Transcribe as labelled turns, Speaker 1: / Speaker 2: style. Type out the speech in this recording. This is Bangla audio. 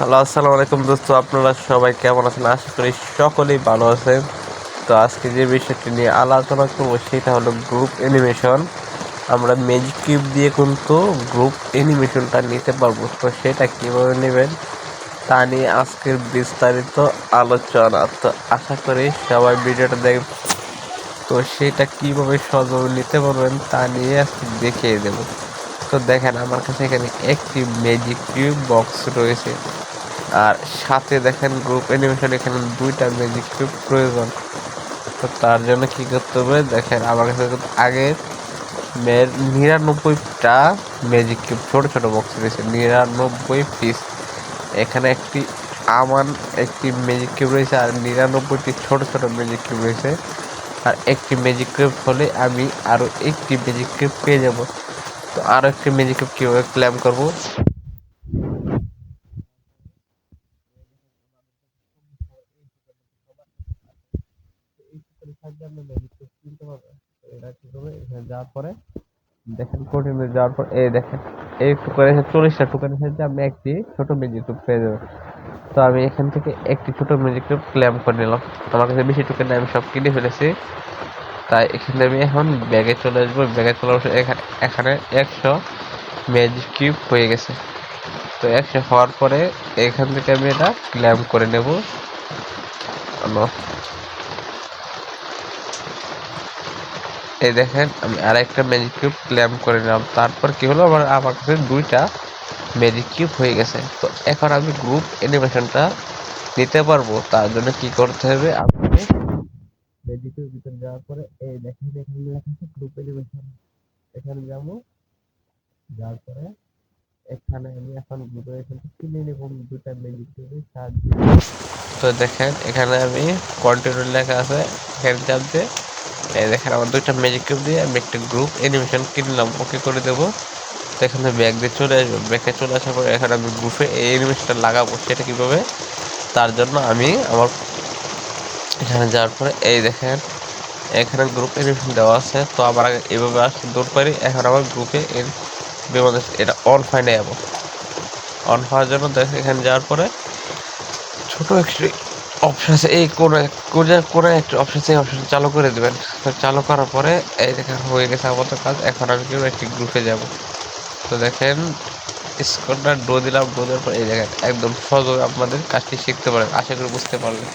Speaker 1: হ্যালো, আসসালামু আলাইকুম দোস্ত। আপনারা সবাই কেমন আছেন? আশা করি সকলেই ভালো আছেন। তো আজকে যে বিষয়টি নিয়ে আলোচনা করবো সেটা হলো গ্রুপ অ্যানিমেশন। আমরা ম্যাজিক কিউব দিয়ে কিন্তু গ্রুপ অ্যানিমেশনটা নিতে পারবো। তো সেটা কীভাবে নেবেন তা নিয়ে আজকের বিস্তারিত আলোচনা। তো আশা করি সবাই ভিডিওটা দেখ। তো সেটা কীভাবে সহজভাবে নিতে পারবেন তা নিয়ে আজকে দেখিয়ে দেবো। তো দেখেন, আমার কাছে এখানে একটি ম্যাজিক কিউব বক্স রয়েছে, আর সাথে দেখেন গ্রুপ অ্যানিমেশন এখানে দুইটা ম্যাজিক কিউব প্রয়োজন। তো তার জন্য কি করতে হবে, দেখেন আমার কাছে আগে 99টা ম্যাজিক কিউব ছোট ছোট বক্স রয়েছে, 99 পিস। এখানে একটি ম্যাজিক কিউব রয়েছে, আর 99টি ছোট ছোট ম্যাজিক কিউব রয়েছে। আর একটি ম্যাজিক কিউব হলে আমি আরো একটি ম্যাজিক কিউব পেয়ে যাব। তো আরো একটি ম্যাজিক কিউব কিভাবে ক্লেম করব, এটা কি করবে, এখানে যাওয়ার পরে দেখেন কন্টিনিউ যাওয়ার পর এই দেখেন এই টোকেনের 40টা টোকেনের সাথে আমি একটি ছোট ম্যাজিক কিউব পেয়ে যাবো। তো আমি এখান থেকে একটি ছোট ম্যাজিক কিউব ক্লেম করে নিলাম। আমার কাছে বেশি টোকেন আমি সব কিনে ফেলেছি। তাই এখানে আমি এখন ব্যাগে চলে আসবো। ব্যাগে চলে আসে এখানে এখানে 100 ম্যাজিক কিউব হয়ে গেছে। তো 100 হওয়ার পরে এখান থেকে আমি এটা ক্লেম করে নেব। এই দেখেন আমি আরেকটা ম্যাজিক কিউব ক্লেম করে নিলাম। তারপর কি হলো, আমার কাছে দুইটা ম্যাজিক কিউব হয়ে গেছে। তো এখন আমি গ্রুপ অ্যানিমেশনটা নিতে পারবো। তার জন্য কি করতে হবে, আপনাকে ম্যাজিক কিউব ভিতরে যাওয়ার পরে এই দেখেন এখানে লেখা আছে গ্রুপ অ্যানিমেশন। এখানে যাবো, যাওয়ার পরে এখানে আমি এখন গ্রুপ অ্যানিমেশনটা কিনে নেব দুইটা ম্যাজিক কিউবের সাহায্যে। তো দেখেন এখানে আমি কন্টিনিউ লেখা আছে, এখানে চাপ দিয়ে এই দেখেন আমার দুইটা ম্যাজিক কিউব দিয়ে আমি একটা গ্রুপ অ্যানিমেশন কিনলাম। ওকে করে দেবো। তো এখানে ব্যাগ দিয়ে চলে আসবো। ব্যাগে চলে আসার পরে এখন আমি গ্রুপে এই অ্যানিমেশনটা লাগাবো। সেটা কীভাবে, তার জন্য আমি আমার এখানে যাওয়ার পরে এই দেখেন এখানে গ্রুপ অ্যানিমেশন দেওয়া আছে। তো আমার আগে এইভাবে আসতে দৌড় পারি। এখন আমার গ্রুপে এটা অন হয় না। এবং অন হওয়ার জন্য দেখেন এখানে যাওয়ার পরে ছোট একটি অপশন আছে, এই কোন একটা অপশন আছে, এই অপশন চালু করে দেবেন। তো চালু করার পরে এই দেখেন হয়ে গেছে আমাদের কাজ। এখন আমি কেউ একটি গ্রুপে যাব। তো দেখেন স্কোরটা ডো দিলাম। ডো দেওয়ার পর এই দেখেন একদম সহজভাবে আপনাদের কাজটি শিখতে পারেন। আশা করি বুঝতে পারলেন।